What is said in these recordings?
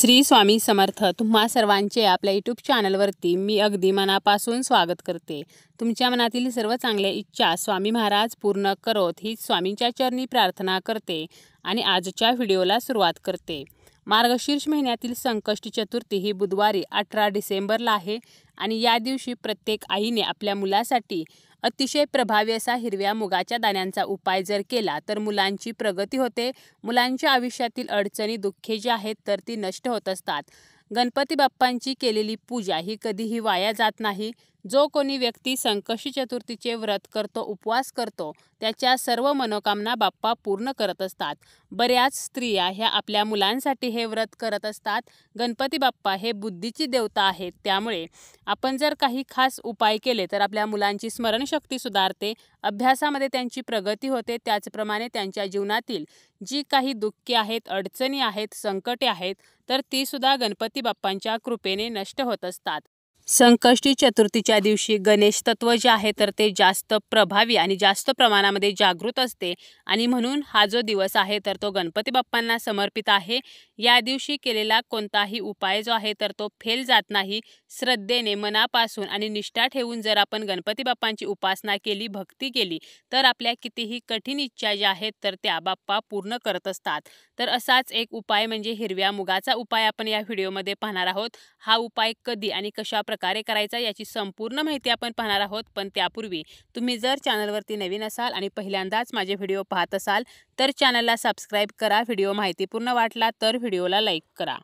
श्री स्वामी समर्थ. तुम्हा सर्वांचे आपल्या यूट्यूब चॅनलवरती मी अगदी मनापासून स्वागत करते. तुमच्या मनातील सर्व चांगल्या इच्छा स्वामी महाराज पूर्ण करोत ही स्वामींच्या चरणी प्रार्थना करते आणि आजच्या व्हिडिओला सुरुवात करते. मार्गशीर्ष महिन्यातील संकष्टी चतुर्थी ही बुधवारी 18 डिसेंबरला आहे आणि या दिवशी प्रत्येक आईने आपल्या मुलासाठी अतिशय प्रभावी असा हिरव्या मुगाच्या दाण्यांचा उपाय जर केला तर मुलांची प्रगती होते. मुलांच्या आयुष्यातील अडचणी दुःखे जी आहेत तर ती नष्ट होत असतात. गणपती बाप्पांची केलेली पूजा ही कधीही वाया जात नाही. जो कोणी व्यक्ती संकष्टी चतुर्थीचे व्रत करतो, उपवास करतो, त्याच्या सर्व मनोकामना बाप्पा पूर्ण करत असतात. बऱ्याच स्त्रिया ह्या आपल्या मुलांसाठी हे व्रत करत असतात. गणपती बाप्पा हे बुद्धीची देवता आहेत, त्यामुळे आपण जर काही खास उपाय केले तर आपल्या मुलांची स्मरणशक्ती सुधारते, अभ्यासामध्ये त्यांची प्रगती होते. त्याचप्रमाणे त्यांच्या जीवनातील जी काही दुःखे आहेत, अडचणी आहेत, संकटे आहेत तर ती सुद्धा गणपती बाप्पांच्या कृपेने नष्ट होत असतात. संकष्टी चतुर्थीच्या दिवशी गणेश तत्व जे आहे तर ते जास्त प्रभावी आणि जास्त प्रमाणामध्ये जागृत असते आणि म्हणून हा जो दिवस आहे तर तो गणपती बाप्पांना समर्पित आहे. या दिवशी केलेला कोणताही उपाय जो आहे तर तो फेल जात नाही. श्रद्धेने, मनापासून आणि निष्ठा ठेवून जर आपण गणपती बाप्पांची उपासना केली, भक्ती केली तर आपल्या कितीही कठीण इच्छा ज्या आहेत तर त्या बाप्पा पूर्ण करत असतात. तर असाच एक उपाय म्हणजे हिरव्या मुगाचा उपाय आपण या व्हिडिओमध्ये पाहणार आहोत. हा उपाय कधी आणि कशा प्रकारे करायचा याची संपूर्ण माहिती आपण पाहणार आहोत. पण त्यापूर्वी तुम्ही जर चॅनलवरती नवीन असाल आणि पहिल्यांदाच माझे व्हिडिओ पाहत असाल तर चॅनलला सबस्क्राईब करा. व्हिडिओ माहितीपूर्ण वाटला तर व्हिडिओला लाईक करा.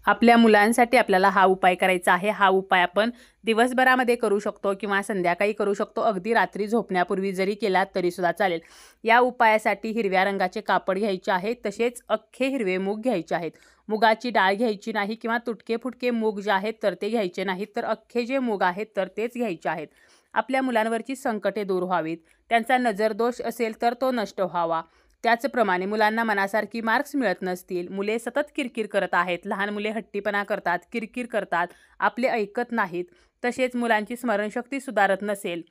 आपल्या मुलांसाठी आपल्याला हा उपाय करायचा आहे. हा उपाय आपण दिवसभरामध्ये करू शकतो किंवा संध्याकाळी करू शकतो. अगदी रात्री झोपण्यापूर्वी जरी केला तरी सुद्धा चालेल. या उपायासाठी हिरव्या रंगाचे कापड घ्यायचे आहे, तसेच अख्खे हिरवे मूग घ्यायचे आहेत. मुगाची डाळ घ्यायची नाही किंवा तुटके फुटके मूग जे आहेत तर ते घ्यायचे नाहीत, तर अख्खे जे मूग आहेत तर तेच घ्यायचे आहेत. आपल्या मुलांवरची संकटे दूर व्हावीत, त्यांचा नजरदोष असेल तर तो नष्ट व्हावा. त्याचप्रमाणे मुलांना मनासारखी मार्क्स मिळत नसतील, मुले सतत किरकिर करत आहेत, लहान मुले हट्टीपणा करतात, किरकिर करतात, आपले ऐकत नाहीत, तसेच मुलांची स्मरणशक्ती सुधारत नसेल,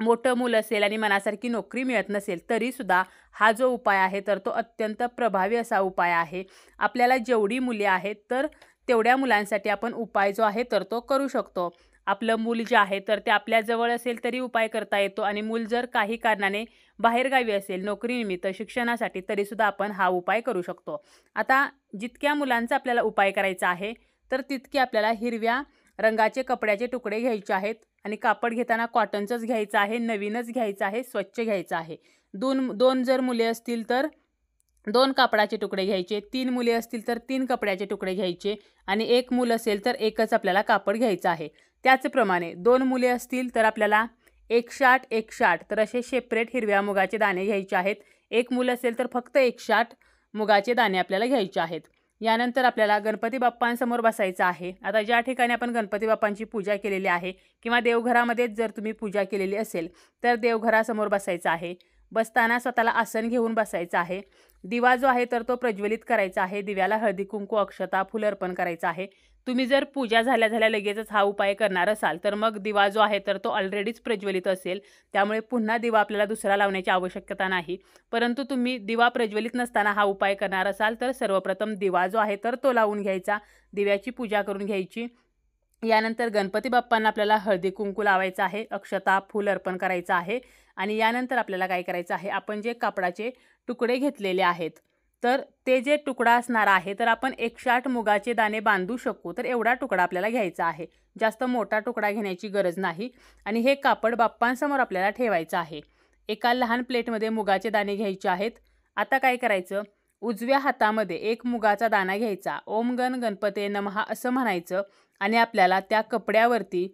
मोठं मूल असेल आणि मनासारखी नोकरी मिळत नसेल तरीसुद्धा हा जो उपाय आहे तर तो अत्यंत प्रभावी असा उपाय आहे. आपल्याला जेवढी मुले आहेत तर तेवढ्या मुलांसाठी आपण उपाय जो आहे तर तो करू शकतो. आपलं मूल जे आहे तर ते आपल्याजवळ असेल तरी उपाय करता येतो आणि मूल जर काही कारणाने बाहेरगावी असेल, नोकरीनिमित्त, शिक्षणासाठी, तरीसुद्धा आपण हा उपाय करू शकतो. आता जितक्या मुलांचा आपल्याला उपाय करायचा आहे तर तितके आपल्याला हिरव्या रंगाचे कपड्याचे तुकडे घ्यायचे आहेत आणि कापड घेताना कॉटनचंच घ्यायचं आहे, नवीनच घ्यायचं आहे, स्वच्छ घ्यायचं आहे. दोन जर मुले असतील तर 2 कापडाचे तुकडे घ्यायचे, 3 मुले असतील तर 3 कपड्याचे तुकडे घ्यायचे आणि 1 मूल असेल तर एकच आपल्याला कापड घ्यायचं आहे. त्याचप्रमाणे 2 मुले असतील तर आपल्याला 160 तर असे सेपरेट हिरव्या मुगाचे दाणे घ्यायचे आहेत. 1 मूल असेल तर फक्त 160 मुगाचे दाणे आपल्याला घ्यायचे आहेत. यानंतर आपल्याला गणपती बाप्पांसमोर बसायचं आहे. आता ज्या ठिकाणी आपण गणपती बाप्पांची पूजा केलेली आहे किंवा देवघरामध्येच जर तुम्ही पूजा केलेली असेल तर देवघरासमोर बसायचं आहे. बसताना स्वतःला आसन घेऊन बसायचं आहे. दिवा जो आहे तर तो प्रज्वलित करायचा आहे. दिव्याला हळदी कुंकू, अक्षता, फूल अर्पण करायचं आहे. तुम्ही जर पूजा झाल्या लगेचच हा उपाय करणार असाल तर मग दिवा जो आहे तर तो ऑलरेडीच प्रज्वलित असेल, त्यामुळे पुन्हा दिवा आपल्याला दुसरा लावण्याची आवश्यकता नाही. परंतु तुम्ही दिवा प्रज्वलित नसताना हा उपाय करणार असाल तर सर्वप्रथम दिवा जो आहे तर तो लावून घ्यायचा, दिव्याची पूजा करून घ्यायची. यानंतर गणपती बाप्पांना आपल्याला हळदी कुंकू लावायचं आहे, अक्षता, फूल अर्पण करायचं आहे आणि यानंतर आपल्याला काय करायचं आहे, आपण जे कापडाचे तुकडे घेतलेले आहेत तर ते जे तुकडा असणार आहे तर आपण 160 मुगाचे दाणे बांधू शकू तर एवढा तुकडा आपल्याला घ्यायचा आहे. जास्त मोठा तुकडा घेण्याची गरज नाही आणि हे कापड बाप्पांसमोर आपल्याला ठेवायचं आहे. एका लहान प्लेटमध्ये मुगाचे दाणे घ्यायचे आहेत. आता काय करायचं, उजव्या हातामध्ये 1 मुगाचा दाणा घ्यायचा, ओम गण गणपते नमः असं म्हणायचं आणि आपल्याला त्या कपड्यावरती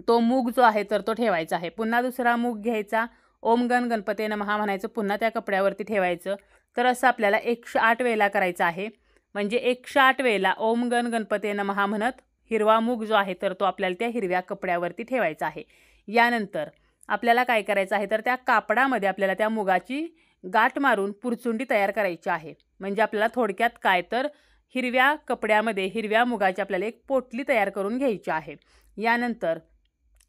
तो मूग जो आहे तर तो ठेवायचा आहे. पुन्हा दुसरा मूग घ्यायचा, ओम गण गणपते नमः म्हणायचं, पुन्हा त्या कपड्यावरती ठेवायचं. तर असं आपल्याला 108 वेळेला करायचं आहे. म्हणजे 108 वेळेला ओम गण गणपते नमः म्हणत हिरवा मूग जो आहे तर तो आपल्याला त्या हिरव्या कपड्यावरती ठेवायचा आहे. यानंतर आपल्याला काय करायचं आहे तर त्या कापडामध्ये आपल्याला त्या मुगाची गाठ मारून पुरचुंडी तयार करायची आहे. म्हणजे आपल्याला थोडक्यात काय तर हिरव्या कपड्यामध्ये हिरव्या मुगाची आपल्याला एक पोटली तयार करून घ्यायची आहे. यानंतर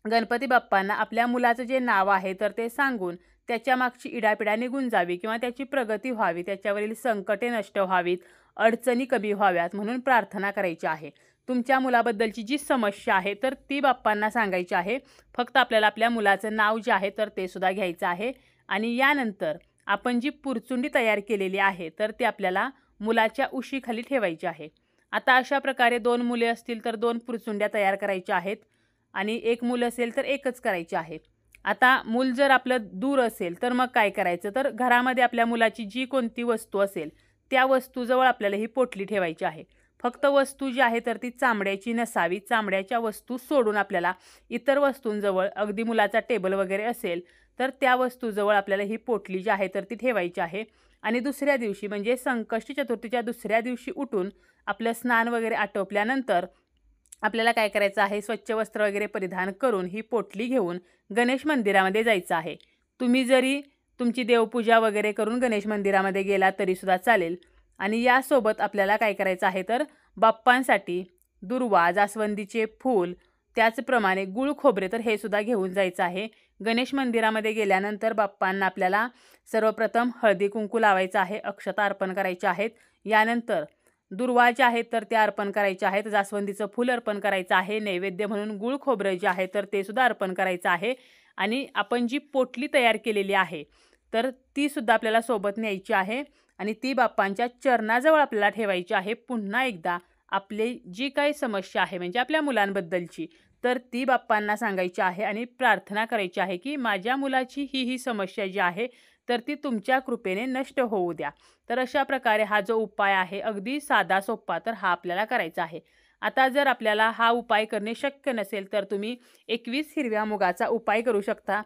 गणपती बाप्पांना आपल्या मुलाचं जे नाव आहे तर ते सांगून त्याच्या मागची इडापिडा निघून जावी किंवा त्याची प्रगती व्हावी, त्याच्यावरील संकटे नष्ट व्हावीत, अडचणी कमी व्हाव्यात म्हणून प्रार्थना करायची आहे। तुमच्या मुलाबद्दलची जी समस्या आहे तर ती बाप्पांना सांगायची आहे। फक्त आपल्याला आपल्या मुलाचं नाव जे आहे तर ते सुद्धा घ्यायचं आहे आणि यानंतर आपण जी पुरचुंडी तयार केलेली आहे तर ती आपल्याला मुलाच्या उशीखाली ठेवायची आहे। आता अशा प्रकारे 2 मुले असतील तर 2 पुरचुंड्या तयार करायच्या आहेत आणि 1 मूल असेल तर 1च करायची आहे। आता मूल जर आपलं दूर असेल तर मग काय करायचं, तर घरामध्ये आपल्या मुलाची जी कोणती वस्तू असेल त्या वस्तूजवळ आपल्याला ही पोटली ठेवायची आहे। फक्त वस्तू जी आहे तर ती चामड्याची नसावी। चामड्याच्या वस्तू सोडून आपल्याला इतर वस्तूंजवळ, अगदी मुलाचा टेबल वगैरे असेल तर त्या वस्तूजवळ आपल्याला ही पोटली जी आहे तर ती ठेवायची आहे। आणि दुसऱ्या दिवशी म्हणजे संकष्टी चतुर्थीच्या दुसऱ्या दिवशी उठून आपलं स्नान वगैरे आटोपल्यानंतर आपल्याला काय करायचं आहे, स्वच्छ वस्त्र वगैरे परिधान करून ही पोटली घेऊन गणेश मंदिरामध्ये जायचं आहे। तुम्ही जरी तुमची देवपूजा वगैरे करून गणेश मंदिरामध्ये गेला तरीसुद्धा चालेल। आणि यासोबत आपल्याला काय करायचं आहे, तर बाप्पांसाठी दुर्वा, जास्वंदीचे फूल, त्याचप्रमाणे गुळ खोबरे तर हे सुद्धा घेऊन जायचं आहे। गणेश मंदिरामध्ये गेल्यानंतर बाप्पांना आपल्याला सर्वप्रथम हळदी कुंकू लावायचं आहे, अक्षता अर्पण करायच्या आहेत। यानंतर दुर्वा जे आहेत तर ते अर्पण करायचे आहेत, जास्वंदीचं फूल अर्पण करायचं आहे, नैवेद्य म्हणून गुळ खोबरं जे आहे तर ते सुद्धा अर्पण करायचं आहे। आणि आपण जी पोटली तयार केलेली आहे तर ती सुद्धा आपल्याला सोबत न्यायची आहे आणि ती बाप्पांच्या चरणाजवळ आपल्याला ठेवायची आहे। पुन्हा एकदा आपली जी काही समस्या आहे म्हणजे आपल्या मुलांबद्दलची तर ती बाप्पांना सांगायची आहे आणि प्रार्थना करायची आहे की माझ्या मुलाची ही समस्या जी आहे तर ती तुमच्या कृपेने नष्ट होऊ द्या। तर अशा प्रकारे हा जो उपाय आहे अगदी साधा सोपा तर हा आपल्याला करायचा आहे। आता जर आपल्याला हा उपाय करणे शक्य नसेल तर तुम्ही 21 हिरव्या मुगाचा उपाय करू शकता।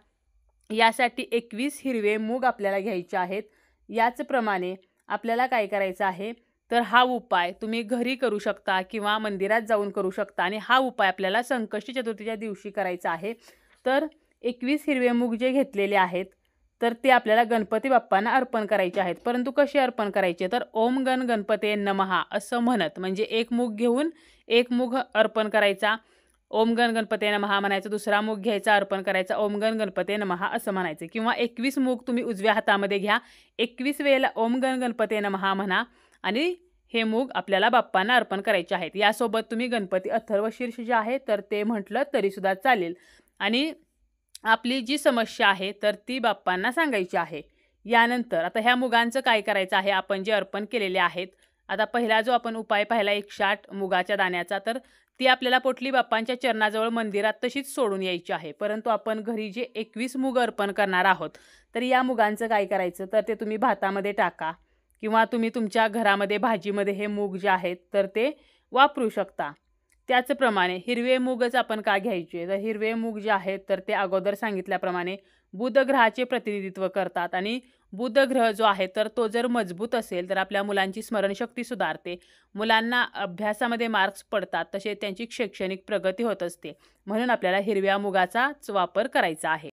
यासाठी 21 हिरवे मूग आपल्याला घ्यायचे आहेत। याचप्रमाणे आपल्याला काय करायचं आहे, तर हा उपाय तुम्ही घरी करू शकता किंवा मंदिरात जाऊन करू शकता आणि हा उपाय आपल्याला संकष्टी चतुर्थीच्या दिवशी करायचा आहे। तर 21 हिरवे मूग जे घेतलेले आहेत तर ते आपल्याला गणपती बाप्पांना अर्पण करायचे आहेत। परंतु कसे अर्पण करायचे, तर ओम गण गणपते नमः असं म्हणत, म्हणजे 1 मूग घेऊन 1 मूग अर्पण करायचा, ओम गण गणपते नमः म्हणायचं, दुसरा मूग घ्यायचा, अर्पण करायचा, ओम गण गणपते नमः असं म्हणायचं। किंवा 21 मूग तुम्ही उजव्या हातामध्ये घ्या, 21 वेळेला ओम गण गणपते नमः म्हणा आणि हे मूग आपल्याला बाप्पांना अर्पण करायचे आहेत। यासोबत तुम्ही गणपती अथर्वशीर्ष जे आहे तर ते म्हटलं तरीसुद्धा चालेल आणि आपली जी समस्या आहे तर ती बाप्पांना सांगायची आहे। यानंतर आता ह्या मुगांचं काय करायचं आहे, आपण जे अर्पण केलेले आहेत, आता पहिला जो आपण उपाय पाहिला 108 मुगाच्या दाण्याचा, तर ती आपल्याला पोटली बाप्पांच्या चरणाजवळ मंदिरात तशीच सोडून यायची आहे। परंतु आपण घरी जे 21 मूग अर्पण करणार आहोत तर या मुगांचं काय करायचं, तर ते तुम्ही भातामध्ये टाका किंवा तुम्ही तुमच्या घरामध्ये भाजीमध्ये हे मूग जे आहेत तर ते वापरू शकता। त्याचप्रमाणे हिरवे मूगच आपण का घ्यायचे, तर हिरवे मूग जे आहेत तर ते अगोदर सांगितल्याप्रमाणे बुध ग्रहाचे प्रतिनिधित्व करतात आणि बुध ग्रह जो आहे तर तो जर मजबूत असेल तर आपल्या मुलांची स्मरणशक्ती सुधारते, मुलांना अभ्यासामध्ये मार्क्स पडतात, तसे त्यांची शैक्षणिक प्रगती होत असते। म्हणून आपल्याला हिरव्या मुगाचाच वापर करायचा आहे।